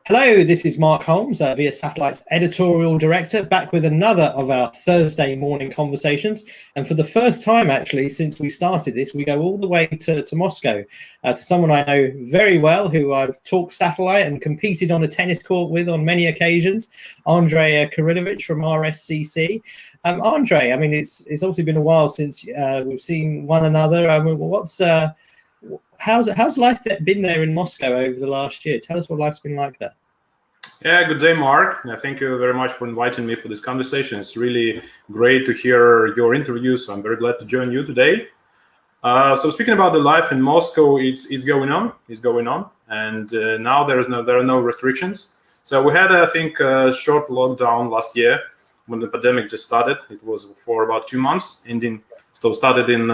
Hello, this is Mark Holmes, Via Satellite's editorial director, back with another of our Thursday morning conversations. And for the first time, actually, since we started this, we go all the way to Moscow, to someone I know very well, who I've talked satellite and competed on a tennis court with on many occasions, Andrey Kirillovich from RSCC. Andrey, I mean, it's obviously been a while since we've seen one another. I mean, how's life been there in Moscow over the last year? Tell us what life's been like there. Yeah, good day, Mark. Thank you very much for inviting me for this conversation. It's really great to hear your interview, so I'm very glad to join you today. So speaking about the life in Moscow, it's going on. It's going on, and now there are no restrictions. So we had, I think, a short lockdown last year when the pandemic just started. It was for about 2 months, started in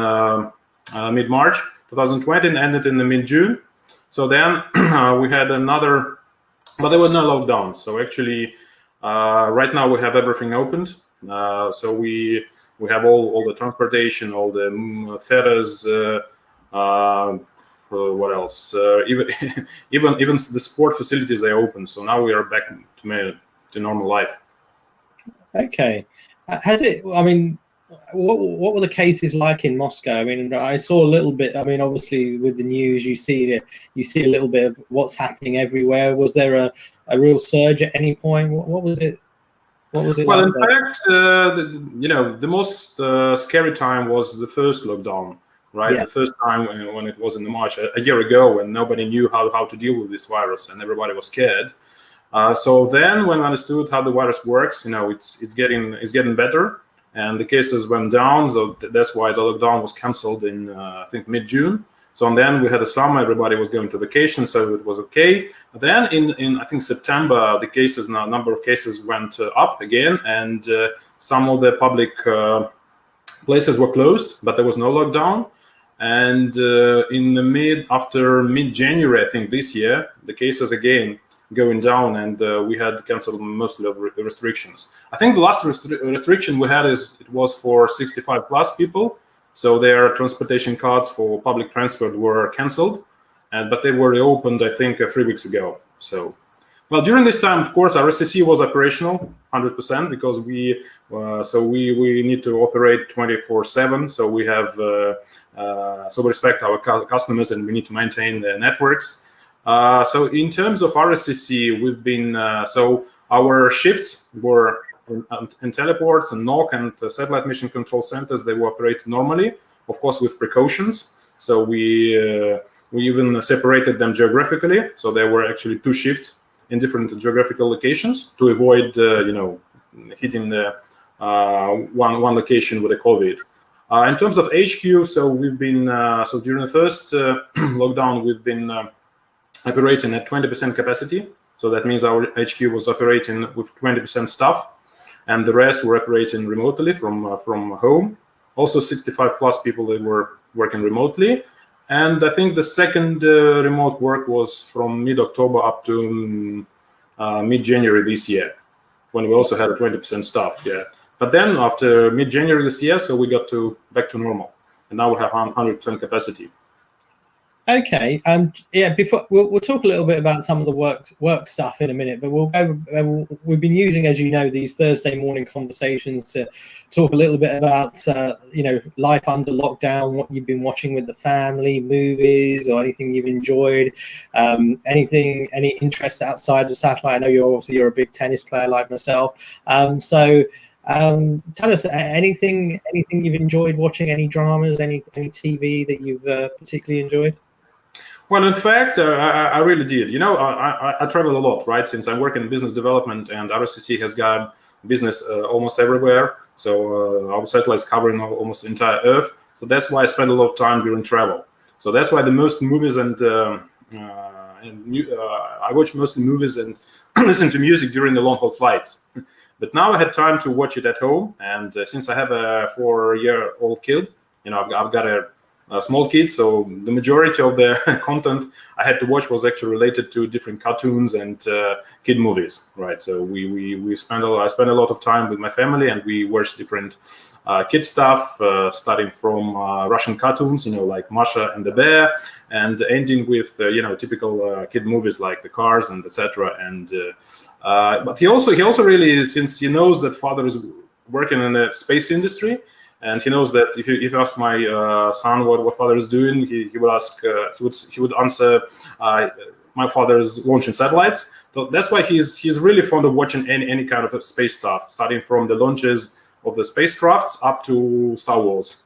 mid-March 2020 and ended in the mid-June. So then we had another. But there were no lockdowns. So actually, right now we have everything opened. So we have all the transportation, all the ferries. What else? Even the sport facilities are open. So now we are back to normal life. Okay, has it? I mean, what were the cases like in Moscow? I mean, I saw a little bit. I mean, obviously with the news, you see a little bit of what's happening everywhere. Was there a real surge at any point? What was it? What was it? Well, like in fact, the most scary time was the first lockdown, right? Yeah. The first time when it was in March, a year ago, when nobody knew how to deal with this virus and everybody was scared. So then, when I understood how the virus works, it's getting better. And the cases went down, so that's why the lockdown was cancelled in, I think, mid-June. So then we had a summer, everybody was going to vacation, so it was okay. Then in I think September, the number of cases went up again, and some of the public places were closed, but there was no lockdown. And after mid-January, I think this year, the cases again going down, and we had canceled mostly of restrictions. I think the last restriction we had it was for 65 plus people, so their transportation cards for public transport were canceled, but they were reopened, I think, 3 weeks ago. So, well, during this time, of course, RSCC was operational 100% because we need to operate 24/7. So we have so we respect our customers and we need to maintain the networks. So in terms of RSCC, we've been so our shifts were in teleports and NOC and satellite mission control centers. They were operated normally, of course, with precautions. So we even separated them geographically. So there were actually 2 shifts in different geographical locations to avoid hitting the one location with the COVID. In terms of HQ, so we've been so during the first lockdown, we've been operating at 20% capacity. So that means our HQ was operating with 20% staff, and the rest were operating remotely from home. Also 65 plus people that were working remotely. And I think the second remote work was from mid-October up to mid-January this year, when we also had a 20% staff. Yeah. But then after mid-January this year, so we got back to normal, and now we have 100% capacity. Okay, yeah. Before we'll talk a little bit about some of the work stuff in a minute, but we've been using, as you know, these Thursday morning conversations to talk a little bit about life under lockdown, what you've been watching with the family, movies, or anything you've enjoyed, any interests outside of satellite. I know you're a big tennis player like myself, so. Tell us anything you've enjoyed watching, any dramas, any TV that you've particularly enjoyed. Well, in fact, I really did. I travel a lot, right? Since I work in business development, and RSCC has got business almost everywhere. So our satellites covering almost the entire Earth. So that's why I spend a lot of time during travel. So that's why the most movies I watch mostly movies and listen to music during the long-haul flights. But now I had time to watch it at home, and since I have a 4-year-old kid, I've got a small kids, so the majority of the content I had to watch was actually related to different cartoons and kid movies, right? So I spent a lot of time with my family, and we watched different kid stuff, starting from Russian cartoons, like Masha and the Bear, and ending with typical kid movies like The Cars and etc. And but he also really, since he knows that father is working in the space industry. And he knows that if you ask my son what father is doing, he would ask, he would answer, my father is launching satellites. So that's why he's really fond of watching any kind of space stuff, starting from the launches of the spacecrafts up to Star Wars.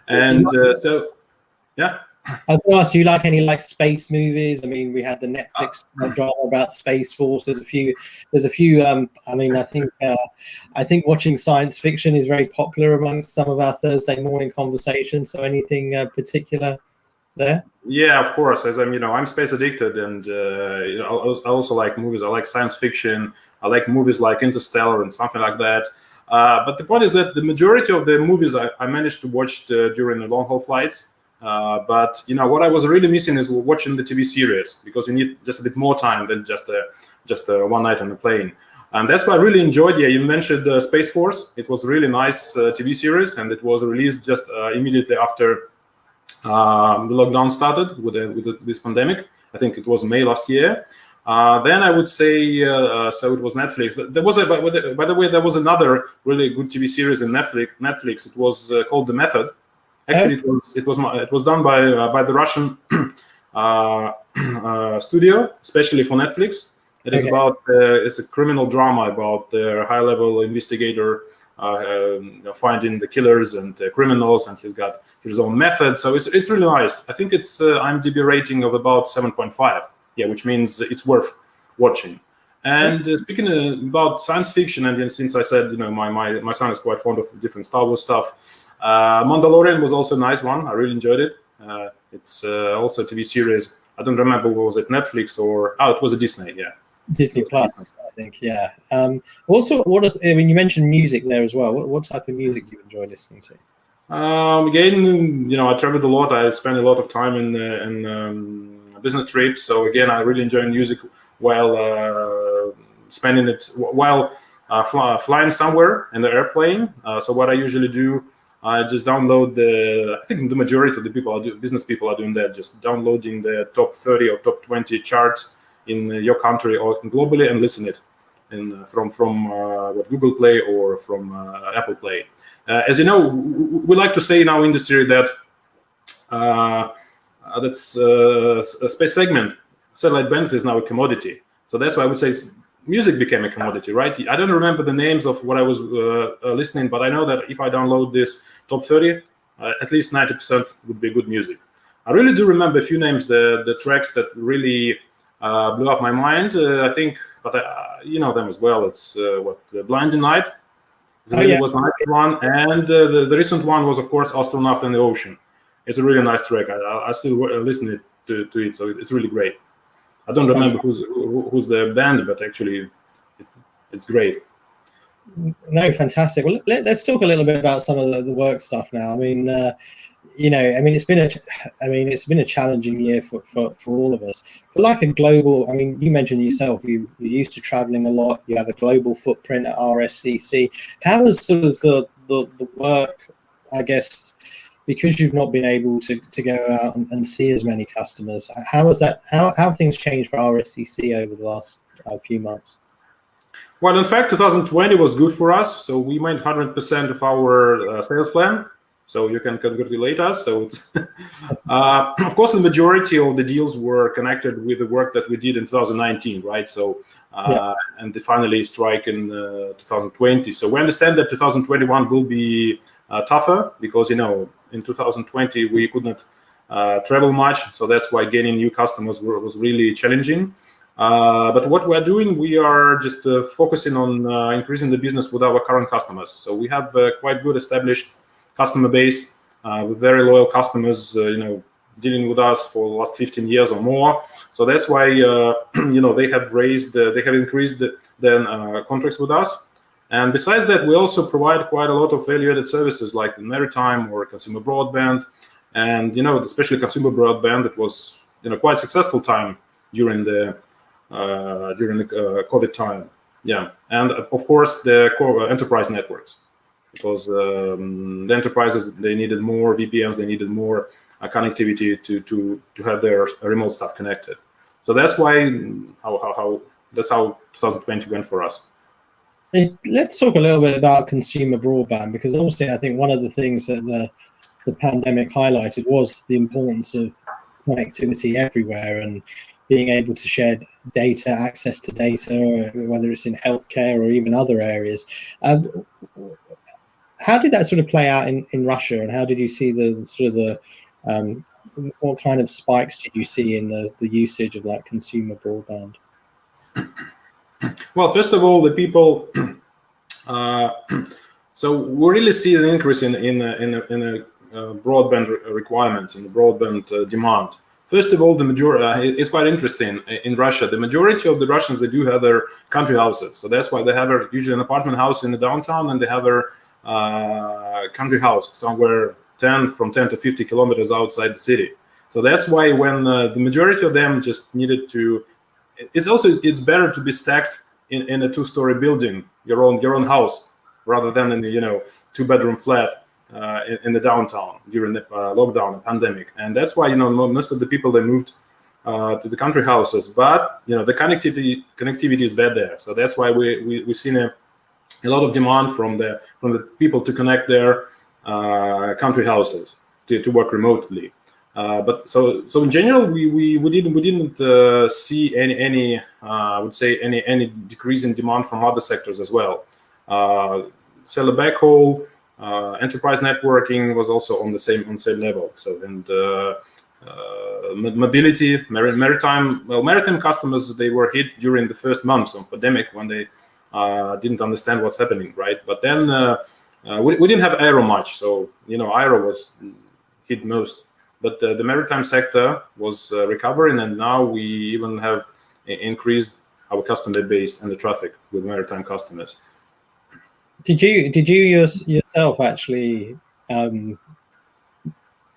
And so, yeah. I was going to ask, do you like any space movies? I mean, we had the Netflix drama about Space Force. There's a few. I mean, I think watching science fiction is very popular amongst some of our Thursday morning conversations. So, anything particular there? Yeah, of course. As I'm space addicted, and I also like movies. I like science fiction. I like movies like Interstellar and something like that. But the point is that the majority of the movies I managed to watch during the long haul flights. But what I was really missing is watching the TV series, because you need just a bit more time than just one night on the plane. And that's why I really enjoyed. Yeah, you mentioned Space Force. It was a really nice TV series, and it was released just immediately after the lockdown started with this pandemic. I think it was May last year. Then I would say so it was Netflix. There was by the way, there was another really good TV series in Netflix. It was called The Method. Actually, it was done by the Russian studio, especially for Netflix. It is about it's a criminal drama about the high-level investigator finding the killers and the criminals, and he's got his own method. So it's really nice. I think it's IMDb rating of about 7.5. Yeah, which means it's worth watching. And speaking about science fiction, and then since I said my son is quite fond of different Star Wars stuff. Mandalorian was also a nice one. I really enjoyed it. It's also a TV series. I don't remember, was it Netflix or it was a Disney? Yeah, Disney Plus, I think. Yeah. Also, you mentioned music there as well. What type of music do you enjoy listening to? Again, I traveled a lot. I spent a lot of time in business trips. So again, I really enjoy music while spending it while flying somewhere in the airplane. So what I usually do, I just download I think the majority of the business people are doing that, just downloading the top 30 or top 20 charts in your country or globally and listen it from what Google Play or from Apple Play. As you know, we like to say in our industry that that's a space segment. Satellite bandwidth is now a commodity. So that's why I would say music became a commodity, right? I don't remember the names of what I was listening, but I know that if I download this top 30, at least 90% would be good music. I really do remember a few names, the tracks that really blew up my mind. I think, but you know them as well. It's The Blinding Night. Was my one, and the recent one was, of course, Astronaut in the Ocean. It's a really nice track. I still listen to it, so it's really great. I don't remember who's the band, but actually, it's great. No, fantastic. Well, let's talk a little bit about some of the work stuff now. I mean, it's been a challenging year for all of us. For like a global, I mean, you mentioned yourself, you're used to traveling a lot. You have a global footprint at RSCC. How has sort of the work, I guess, because you've not been able to go out and see as many customers, how have things changed for RSCC over the last few months? Well, in fact, 2020 was good for us. So we made 100% of our sales plan. So you can congratulate us. So it's of course, the majority of the deals were connected with the work that we did in 2019, right? So and they finally strike in 2020. So we understand that 2021 will be tougher because in 2020 we could not travel much. So that's why getting new customers was really challenging. But what we're doing, we are just focusing on increasing the business with our current customers. So we have quite good established customer base with very loyal customers, dealing with us for the last 15 years or more. So that's why, they have increased the contracts with us. And besides that, we also provide quite a lot of value-added services like the maritime or consumer broadband. and especially consumer broadband, it was quite successful time during the COVID time. Yeah, and of course the core enterprise networks, because the enterprises, they needed more VPNs, they needed more connectivity to have their remote stuff connected. So that's why that's how 2020 went for us. Let's talk a little bit about consumer broadband, because obviously I think one of the things that the pandemic highlighted was the importance of connectivity everywhere and being able to share data, access to data, whether it's in healthcare or even other areas. How did that sort of play out in Russia, and how did you see what kind of spikes did you see in the usage of like consumer broadband? Well, first of all, the people. So we really see an increase in broadband requirements, in the broadband demand. First of all, the majority, it's quite interesting. In Russia, the majority of the Russians, they do have their country houses. So that's why they have usually an apartment house in the downtown, and they have their country house somewhere from 10 to 50 kilometers outside the city. So that's why when the majority of them just needed to, it's better to be stacked in a two-story building, your own house, rather than in the two-bedroom flat in the downtown during the lockdown and pandemic. And that's why most of the people, they moved to the country houses. But the connectivity is bad there. So that's why we've seen a lot of demand from the people to connect their country houses to work remotely. But so in general, we didn't see any I would say any decrease in demand from other sectors as well. Cellular backhaul, enterprise networking was also on the same level. So, and mobility, maritime customers, they were hit during the first months of pandemic when they didn't understand what's happening, right? But then we didn't have aero much, so aero was hit most. But the maritime sector was recovering, and now we even have increased our customer base and the traffic with maritime customers. Did you yourself actually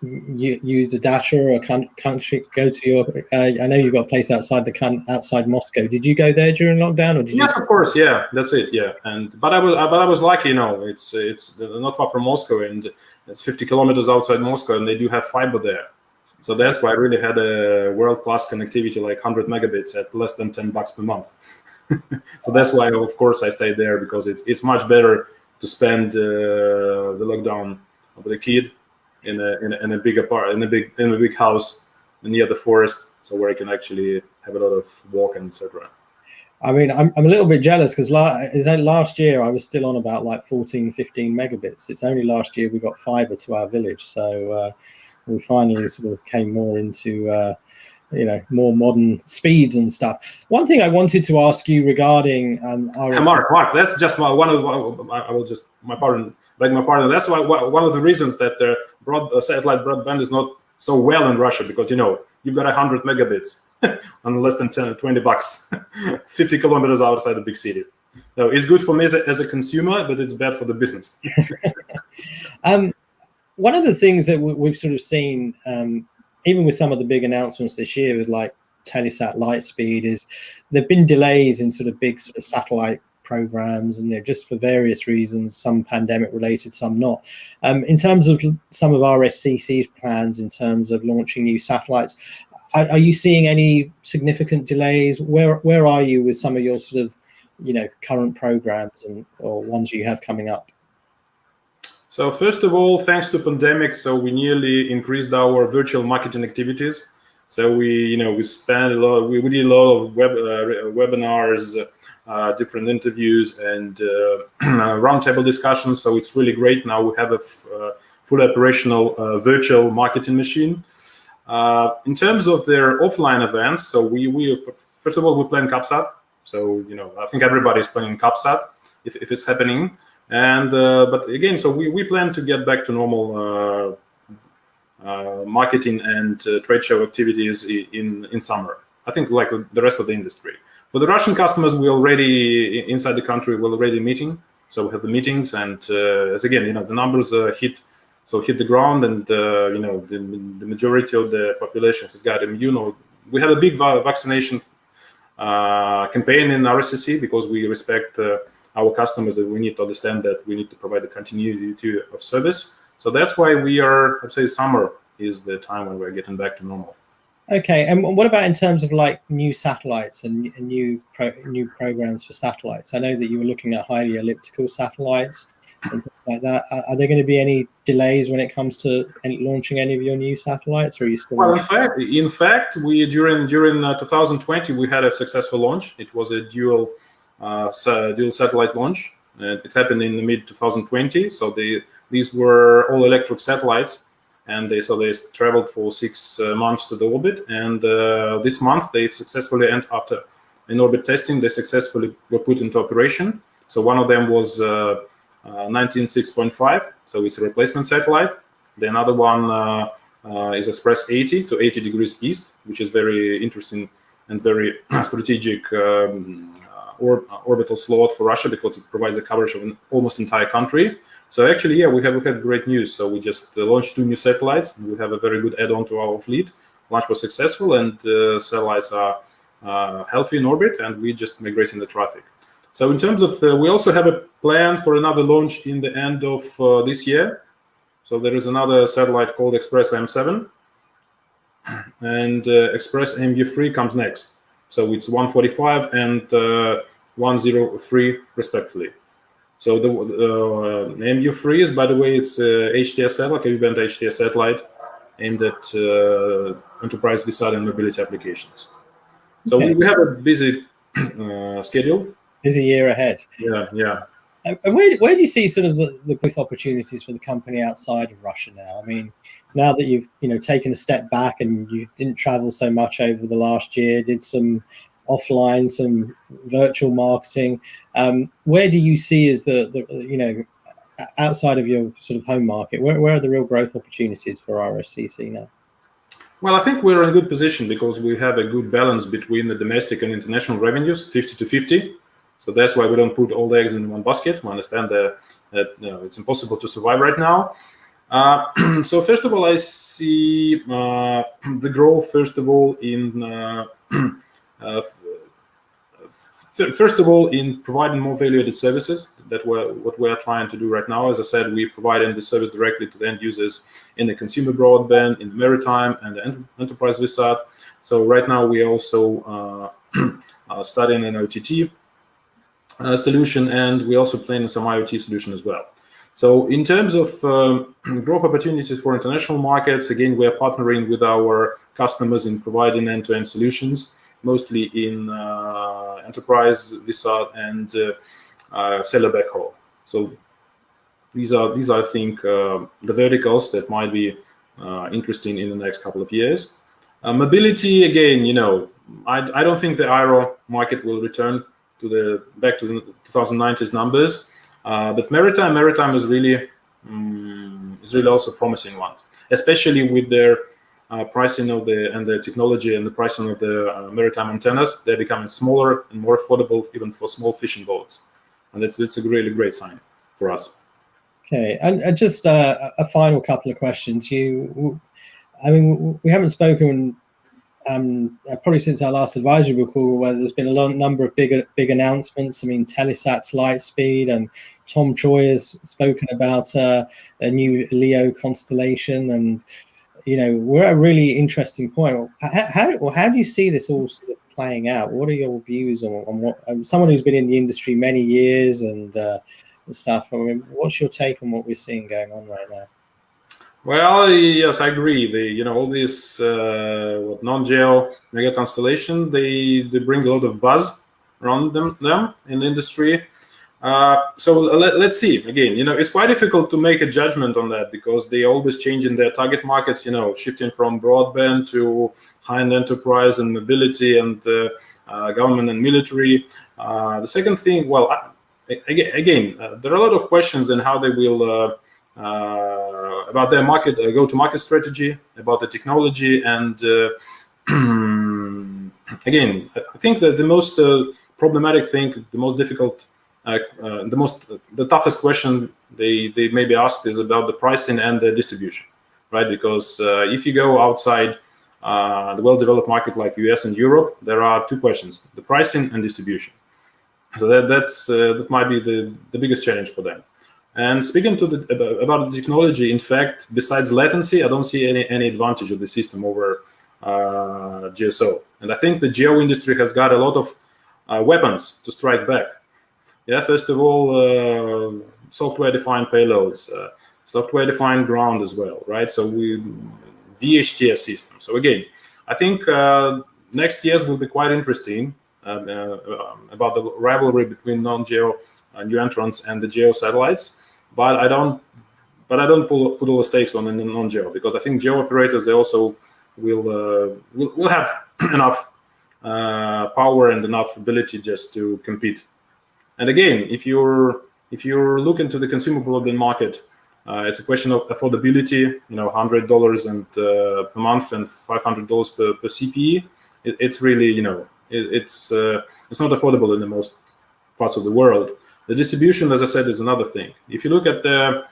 use a data or a country, go to your? I know you've got a place outside Moscow. Did you go there during lockdown, or did Yes, of course, yeah, that's it, yeah. But I was lucky, it's not far from Moscow, and it's 50 kilometers outside Moscow, and they do have fiber there. So that's why I really had a world-class connectivity, like 100 megabits at less than $10 per month. So that's why, of course, I stayed there, because it's much better to spend the lockdown with a kid in a big house near the forest, so where I can actually have a lot of walk and etc. I mean, I'm a little bit jealous, because last year I was still on about like 14, 15 megabits. It's only last year we got fiber to our village, so we finally sort of came more into more modern speeds and stuff. One thing I wanted to ask you regarding Mark, that's just my pardon. That's why one of the reasons that the satellite broadband is not so well in Russia, because you've got 100 megabits on less than $20, 50 kilometers outside a big city. So it's good for me as a consumer, but it's bad for the business. One of the things that we've sort of seen, even with some of the big announcements this year, with like Telesat Lightspeed, is there've been delays in sort of big sort of satellite programs, and just for various reasons, some pandemic related, some not. In terms of some of RSCC's plans in terms of launching new satellites, are you seeing any significant delays? Where are you with some of your sort of current programs or ones you have coming up? So first of all, thanks to pandemic, so we nearly increased our virtual marketing activities. So we spent a lot. We did a lot of webinars, different interviews, and roundtable discussions. So it's really great. Now we have a fully operational virtual marketing machine. In terms of their offline events, so we first of all we plan CapSat. So I think everybody's planning CapSat if it's happening. And but again, so we plan to get back to normal marketing and trade show activities in summer. I think like the rest of the industry. For the Russian customers, we already inside the country we're already meeting. So we have the meetings, and as again, the numbers hit so hit the ground, and the majority of the population has got immune. We have a big vaccination campaign in RSCC because we respect our customers, that we need to understand that we need to provide the continuity of service. So that's why we are, I'd say, summer is the time when we're getting back to normal. Okay, and what about in terms of like new satellites and new programs for satellites? I know that you were looking at highly elliptical satellites and things like that. Are there going to be any delays when it comes to launching any of your new satellites, or are you still? Well, in fact, we during 2020 we had a successful launch. It was a dual satellite launch. It happened in the mid 2020. So these were all electric satellites, and they traveled for 6 months to the orbit. And this month they've successfully, and after in-orbit testing, they successfully were put into operation. So one of them was 19.6.5, so it's a replacement satellite. The another one is Express 80 to 80 degrees east, which is very interesting and very strategic orbital slot for Russia because it provides a coverage of almost entire country. So actually, yeah, we had great news. So we just launched 2 new satellites. We have a very good add-on to our fleet. Launch was successful, and satellites are healthy in orbit, and we're just migrating the traffic. So in terms of, we also have a plan for another launch in the end of this year. So there is another satellite called Express M7, and Express MU3 comes next. So it's 145 and 103 respectively. So the MU3 is, by the way, it's HTS satellite, K-band HTS satellite aimed at enterprise VSAT and mobility applications. So okay. we have a busy schedule. Busy year ahead. Yeah. And where do you see sort of the growth opportunities for the company outside of Russia now? I mean, now that you've taken a step back and you didn't travel so much over the last year, did some offline, some virtual marketing. Where do you see as the outside of your sort of home market? Where are the real growth opportunities for RSCC now? Well, I think we're in a good position because we have a good balance between the domestic and international revenues, 50-50. So that's why we don't put all the eggs in one basket. We understand that it's impossible to survive right now. So first of all, I see the growth. First of all, in providing more value-added services. That what we are trying to do right now. As I said, we provide the service directly to the end users in the consumer broadband, in the maritime, and the enterprise VSAT. So right now we are also studying an OTT solution, and we also planning some IoT solution as well. So in terms of growth opportunities for international markets, again, we are partnering with our customers in providing end-to-end solutions, mostly in enterprise VSAT and cellular backhaul. So these are I think the verticals that might be interesting in the next couple of years. Mobility, again, I don't think the aero market will return back to the 2090s numbers, but maritime is really also a promising one, especially with their pricing of the technology and the pricing of the maritime antennas. They're becoming smaller and more affordable even for small fishing boats, and it's a really great sign for us. Okay, and just a final couple of questions. We haven't spoken probably since our last advisory call, where there's been a number of big announcements. I mean, Telesat's Lightspeed, and Tom Choi has spoken about a new LEO constellation, and we're at a really interesting point. How do you see this all sort of playing out? What are your views on what someone who's been in the industry many years and stuff? I mean, what's your take on what we're seeing going on right now? Well, yes, I agree. All these non-geo mega constellation, they bring a lot of buzz around them in the industry. So let's see. Again, it's quite difficult to make a judgment on that because they always change in their target markets. Shifting from broadband to high-end enterprise and mobility and government and military. The second thing, well, again, there are a lot of questions in how they will. About their go-to-market strategy, about the technology, and again, I think that the most problematic thing, the most difficult the toughest question they maybe asked is about the pricing and the distribution, right? Because if you go outside the well-developed market like US and Europe, there are two questions: the pricing and distribution. So that might be the biggest challenge for them. And speaking about the technology, in fact, besides latency, I don't see any advantage of the system over GSO. And I think the geo industry has got a lot of weapons to strike back. Yeah, first of all, software-defined payloads, software-defined ground as well, right? So VHTS system. So again, I think next years will be quite interesting about the rivalry between non-geo new entrants and the geo satellites. But I don't put all the stakes on the non-geo, because I think geo operators, they also will have enough power and enough ability just to compete. And again, if you're looking to the consumer broadband market, it's a question of affordability. $100 and per month and $500 per CPE. It's really it's not affordable in the most parts of the world. The distribution, as I said, is another thing. If you look at the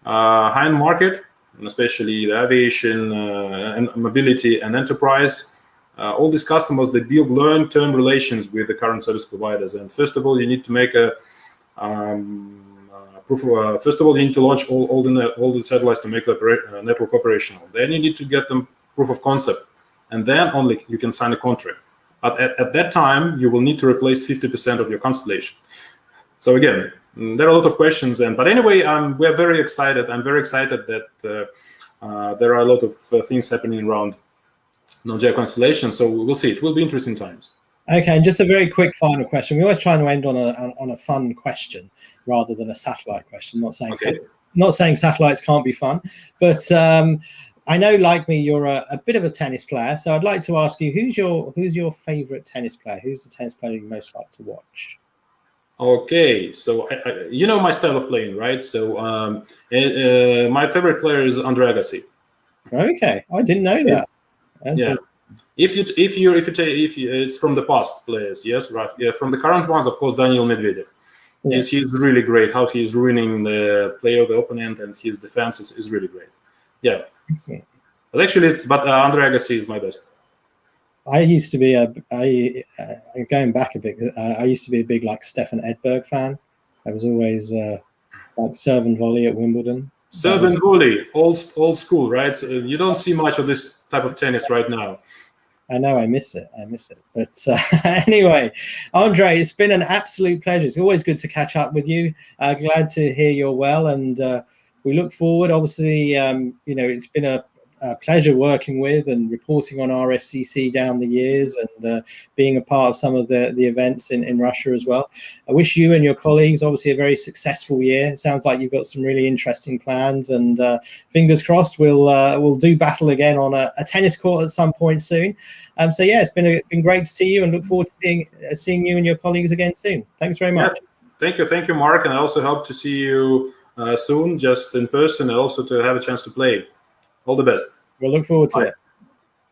high-end market, and especially the aviation and mobility and enterprise, all these customers, they build long-term relations with the current service providers. And first of all, you need to make a first of all, you need to launch all the satellites to make the network operational. Then you need to get them proof of concept, and then only you can sign a contract. But at that time, you will need to replace 50% of your constellation. So again, there are a lot of questions. But anyway, we're very excited. I'm very excited that there are a lot of things happening around non-geo constellation. So we'll see. It will be interesting times. Okay, and just a very quick final question. We always try to end on a fun question rather than a satellite question. Not saying satellites can't be fun, but I know, like me, you're a bit of a tennis player. So I'd like to ask you, who's your favorite tennis player? Who's the tennis player you most like to watch? Okay, so you know my style of playing, right? So my favorite player is Andrey. Okay, I didn't know that. Yeah. If it's from the past players, yes, right. Yeah, from the current ones, of course, Daniil Medvedev. Yeah. Yes, he's really great. How he's ruining the play of the opponent, and his defense is really great. Yeah. Excellent. But actually, Andrey Agassi is my best. I used to be going back a bit. I used to be a big Stefan Edberg fan. I was always serve and volley at Wimbledon. Serve and volley, old school, right? So you don't see much of this type of tennis right now. I know, I miss it. But anyway, Andrey, it's been an absolute pleasure. It's always good to catch up with you. Glad to hear you're well, and we look forward. Obviously, it's been a pleasure working with and reporting on RSCC down the years, and being a part of some of the events in Russia as well. I wish you and your colleagues obviously a very successful year. It sounds like you've got some really interesting plans, and fingers crossed we'll do battle again on a tennis court at some point soon. So yeah, it's been great to see you, and look forward to seeing you and your colleagues again soon. Thanks very much. Yeah. Thank you, Mark, and I also hope to see you soon, just in person, and also to have a chance to play. All the best. We'll look forward to it.